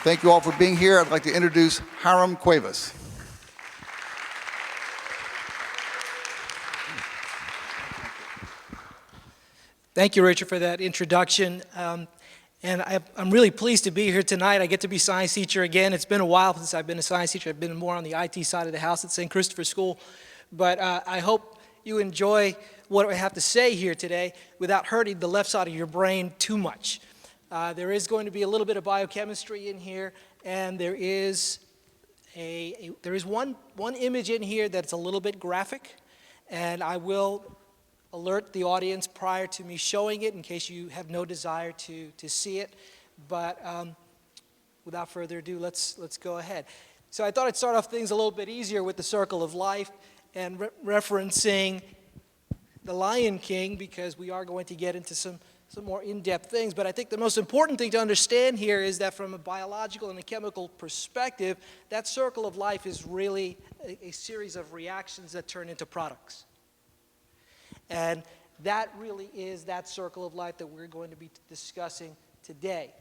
Thank you all for being here. I'd like to introduce Hiram Cuevas. Thank you, Richard, for that introduction. And I'm really pleased to be here tonight. I get to be science teacher again. It's been a while since I've been a science teacher. I've been more on the IT side of the house at St. Christopher School. But I hope you enjoy what I have to say here today without hurting the left side of your brain too much. There is going to be a little bit of biochemistry in here, and there is one image in here that's a little bit graphic, and I will alert the audience prior to me showing it in case you have no desire to see it. But without further ado, let's go ahead. So I thought I'd start off things a little bit easier with the circle of life and referencing the Lion King, because we are going to get into some more in-depth things. But I think the most important thing to understand here is that from a biological and a chemical perspective, that circle of life is really a series of reactions that turn into products. And that really is that circle of life that we're going to be discussing today.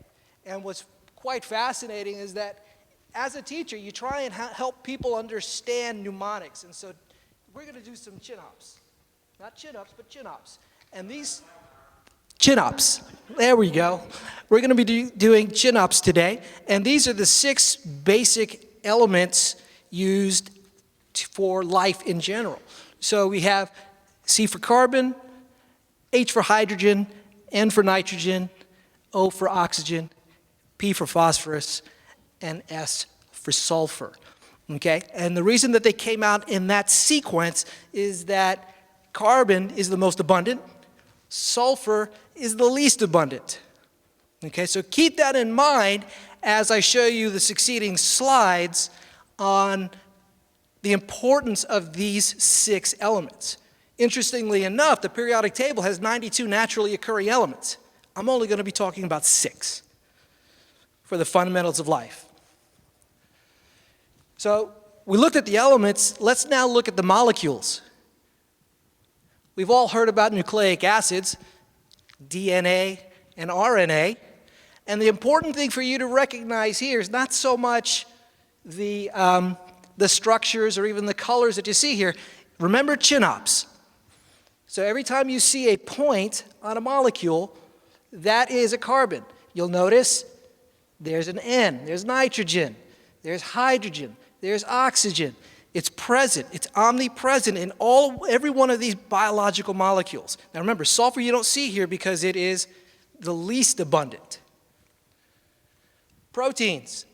And what's quite fascinating is that as a teacher, you try and help people understand mnemonics. And so we're going to do some chin-ups. Not chin-ups, but chin-ups. And these chin-ups, there we go. We're going to be doing chin-ups today. And these are the 6 basic elements used for life in general. So we have C for carbon, H for hydrogen, N for nitrogen, O for oxygen, P for phosphorus, and S for sulfur. Okay? And the reason that they came out in that sequence is that carbon is the most abundant, sulfur is the least abundant. Okay, so keep that in mind as I show you the succeeding slides on the importance of these 6 elements. Interestingly enough, the periodic table has 92 naturally occurring elements. I'm only going to be talking about 6 for the fundamentals of life. So we looked at the elements. Let's now look at the molecules. We've all heard about nucleic acids, DNA and RNA. And the important thing for you to recognize here is not so much the structures or even the colors that you see here. Remember chin-ups. So every time you see a point on a molecule, that is a carbon. You'll notice there's an N, there's nitrogen, there's hydrogen, there's oxygen. It's present, it's omnipresent in every one of these biological molecules. Now remember, sulfur you don't see here because it is the least abundant. Proteins.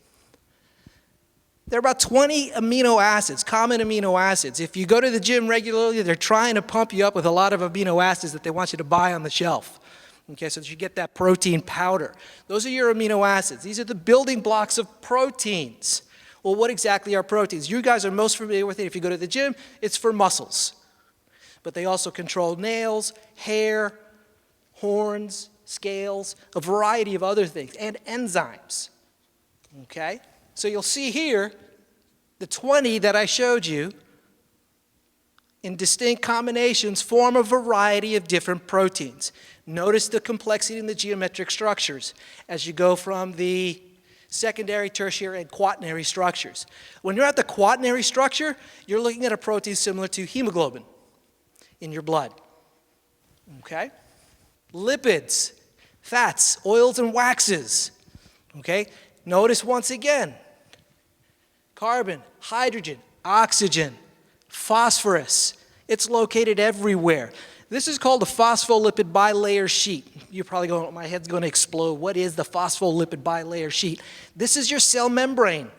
There are about 20 amino acids, common amino acids. If you go to the gym regularly, they're trying to pump you up with a lot of amino acids that they want you to buy on the shelf. Okay, so that you get that protein powder. Those are your amino acids. These are the building blocks of proteins. Well, what exactly are proteins? You guys are most familiar with it. If you go to the gym, it's for muscles. But they also control nails, hair, horns, scales, a variety of other things, and enzymes. Okay? So you'll see here the 20 that I showed you in distinct combinations form a variety of different proteins. Notice the complexity in the geometric structures as you go from the secondary, tertiary, and quaternary structures. When you're at the quaternary structure, you're looking at a protein similar to hemoglobin in your blood. Okay? Lipids, fats, oils, and waxes. Okay? Notice once again, carbon, hydrogen, oxygen, phosphorus. It's located everywhere. This is called a phospholipid bilayer sheet. You're probably going, my head's going to explode. What is the phospholipid bilayer sheet? This is your cell membrane.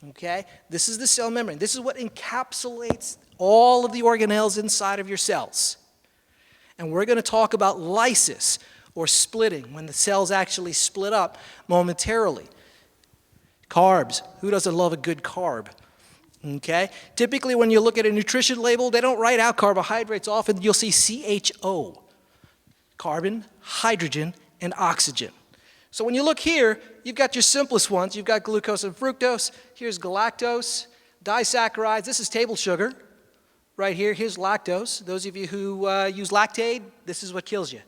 Okay? This is the cell membrane. This is what encapsulates all of the organelles inside of your cells. And we're going to talk about lysis, or splitting, when the cells actually split up momentarily. Carbs. Who doesn't love a good carb? Okay? Typically, when you look at a nutrition label, they don't write out carbohydrates. Often you'll see CHO. Carbon, hydrogen, and oxygen. So when you look here, you've got your simplest ones. You've got glucose and fructose. Here's galactose, disaccharides. This is table sugar. Right here, here's lactose. Those of you who use Lactaid, this is what kills you.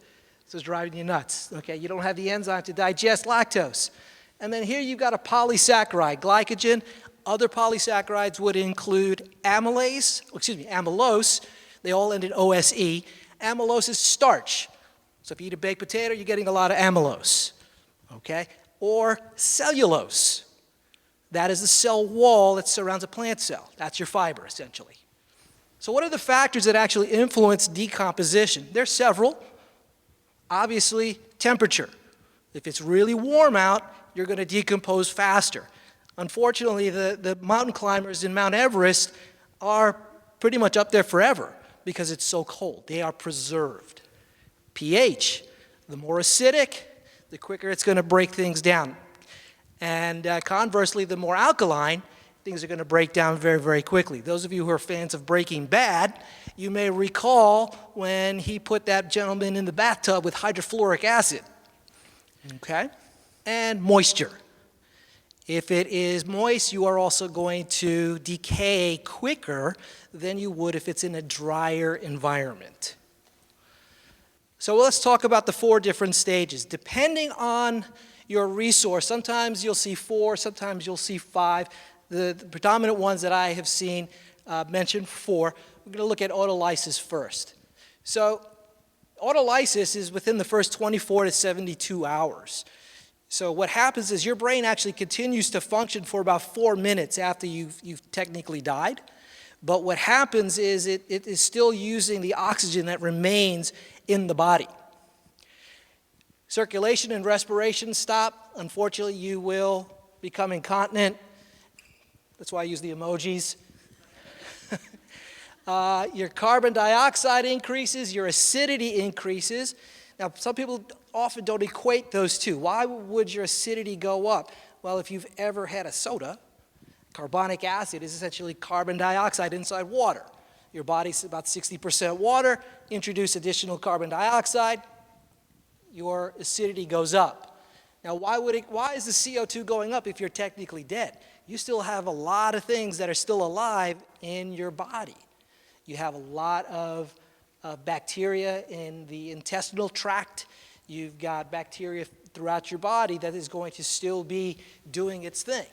This is driving you nuts. Okay, you don't have the enzyme to digest lactose. And then here you've got a polysaccharide, glycogen. Other polysaccharides would include amylose. They all end in OSE. Amylose is starch. So if you eat a baked potato, you're getting a lot of amylose, okay? Or cellulose. That is the cell wall that surrounds a plant cell. That's your fiber, essentially. So what are the factors that actually influence decomposition? There's several. Obviously, temperature. If it's really warm out, you're going to decompose faster. Unfortunately, the mountain climbers in Mount Everest are pretty much up there forever because it's so cold. They are preserved. pH. The more acidic, the quicker it's going to break things down. And conversely, the more alkaline, things are going to break down very, very quickly. Those of you who are fans of Breaking Bad, you may recall when he put that gentleman in the bathtub with hydrofluoric acid. Okay? And moisture. If it is moist, you are also going to decay quicker than you would if it's in a drier environment. So let's talk about the 4 different stages. Depending on your resource, sometimes you'll see 4, sometimes you'll see 5. The predominant ones that I have seen mention 4. We're going to look at autolysis first. So autolysis is within the first 24 to 72 hours. So what happens is your brain actually continues to function for about 4 minutes after you've technically died. But what happens is it is still using the oxygen that remains in the body. Circulation and respiration stop. Unfortunately, you will become incontinent. That's why I use the emojis. Your carbon dioxide increases, your acidity increases. Now, some people often don't equate those two. Why would your acidity go up? Well, if you've ever had a soda, carbonic acid is essentially carbon dioxide inside water. Your body's about 60% water. Introduce additional carbon dioxide, your acidity goes up. Now, why is the CO2 going up if you're technically dead? You still have a lot of things that are still alive in your body. You have a lot of bacteria in the intestinal tract. You've got bacteria throughout your body that is going to still be doing its thing.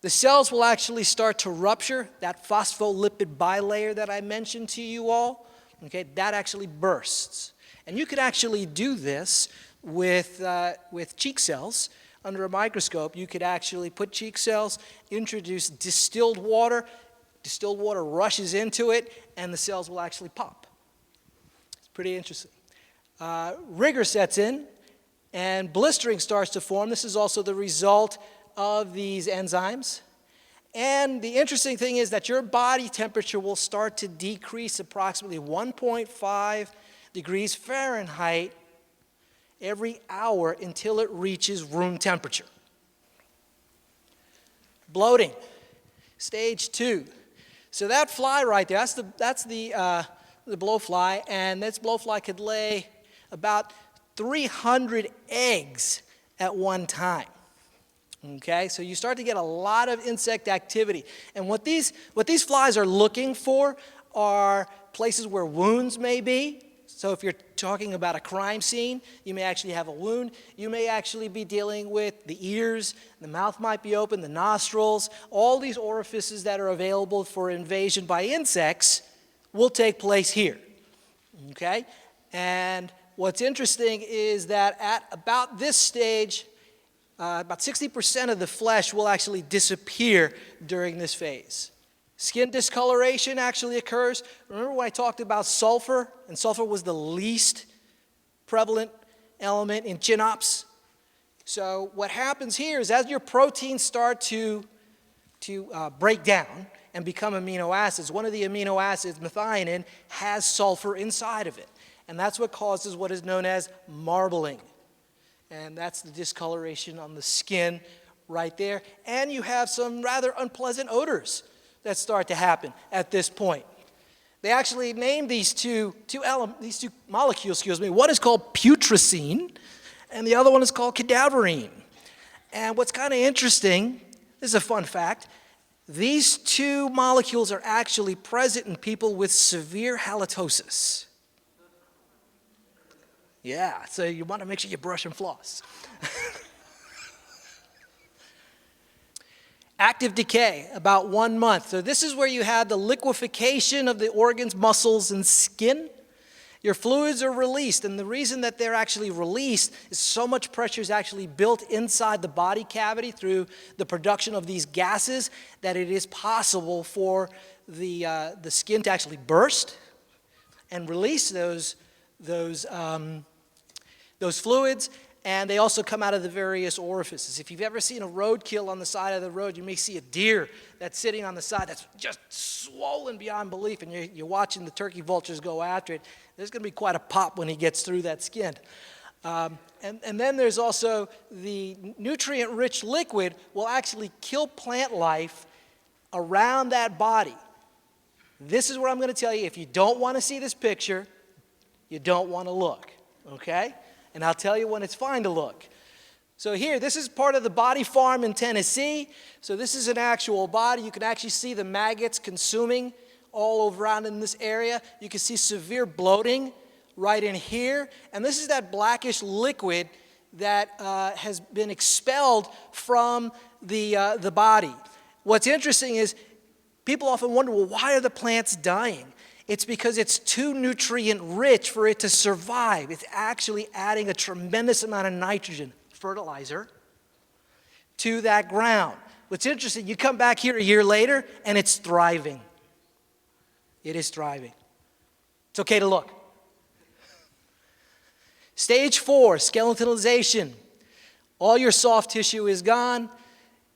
The cells will actually start to rupture. That phospholipid bilayer that I mentioned to you all, okay, that actually bursts. And you could actually do this with cheek cells. Under a microscope, you could actually put cheek cells, introduce distilled water rushes into it, and the cells will actually pop. It's pretty interesting. Rigor sets in, and blistering starts to form. This is also the result of these enzymes. And the interesting thing is that your body temperature will start to decrease approximately 1.5 degrees Fahrenheit every hour until it reaches room temperature. Bloating, stage 2. So that fly right there, that's the blowfly, and this blowfly could lay about 300 eggs at one time. Okay, so you start to get a lot of insect activity. And what these flies are looking for are places where wounds may be. So if you're talking about a crime scene, you may actually have a wound. You may actually be dealing with the ears, the mouth might be open, the nostrils. All these orifices that are available for invasion by insects will take place here. Okay? And what's interesting is that at about this stage, about 60% of the flesh will actually disappear during this phase. Skin discoloration actually occurs. Remember when I talked about sulfur? And sulfur was the least prevalent element in chinops. So what happens here is as your proteins start to break down and become amino acids, one of the amino acids, methionine, has sulfur inside of it. And that's what causes what is known as marbling. And that's the discoloration on the skin right there. And you have some rather unpleasant odors that start to happen at this point. They actually named these two molecules, One is called putrescine, and the other one is called cadaverine. And what's kind of interesting, this is a fun fact, these two molecules are actually present in people with severe halitosis. Yeah, so you want to make sure you brush and floss. Active decay, about 1 month. So this is where you had the liquefaction of the organs, muscles, and skin. Your fluids are released, and the reason that they're actually released is so much pressure is actually built inside the body cavity through the production of these gases that it is possible for the skin to actually burst and release those fluids, and they also come out of the various orifices. If you've ever seen a roadkill on the side of the road, you may see a deer that's sitting on the side that's just swollen beyond belief, and you're watching the turkey vultures go after it. There's going to be quite a pop when he gets through that skin. And then there's also the nutrient-rich liquid will actually kill plant life around that body. This is what I'm going to tell you. If you don't want to see this picture, you don't want to look, okay? And I'll tell you when it's fine to look. So here, this is part of the body farm in Tennessee. So this is an actual body. You can actually see the maggots consuming all around in this area. You can see severe bloating right in here. And this is that blackish liquid that has been expelled from the body. What's interesting is people often wonder, well, why are the plants dying? It's because it's too nutrient rich for it to survive. It's actually adding a tremendous amount of nitrogen, fertilizer, to that ground. What's interesting, you come back here a year later and it's thriving. It is thriving. It's okay to look. Stage 4, skeletonization. All your soft tissue is gone.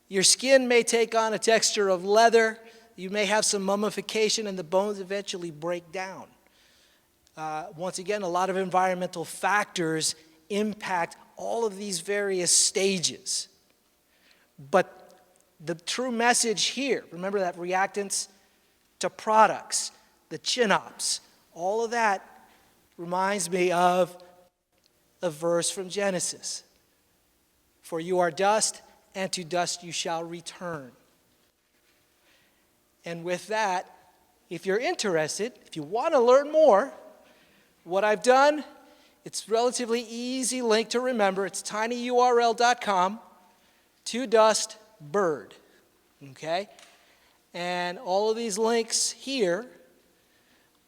Your skin may take on a texture of leather. You may have some mummification and the bones eventually break down. Once again, a lot of environmental factors impact all of these various stages. But the true message here, remember that reactants to products, the chin-ups, all of that reminds me of a verse from Genesis. For you are dust, and to dust you shall return. And with that, if you're interested, if you want to learn more, what I've done, it's relatively easy link to remember. It's tinyurl.com/Byrd, okay? And all of these links here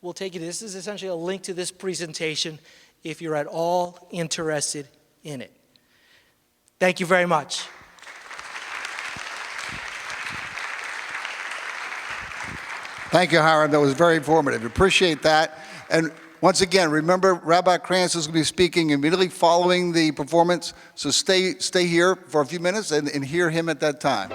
will take you to, this is essentially a link to this presentation if you're at all interested in it. Thank you very much. Thank you, Hiram. That was very informative. Appreciate that. And once again, remember, Rabbi Kranz is going to be speaking immediately following the performance, so stay here for a few minutes and hear him at that time.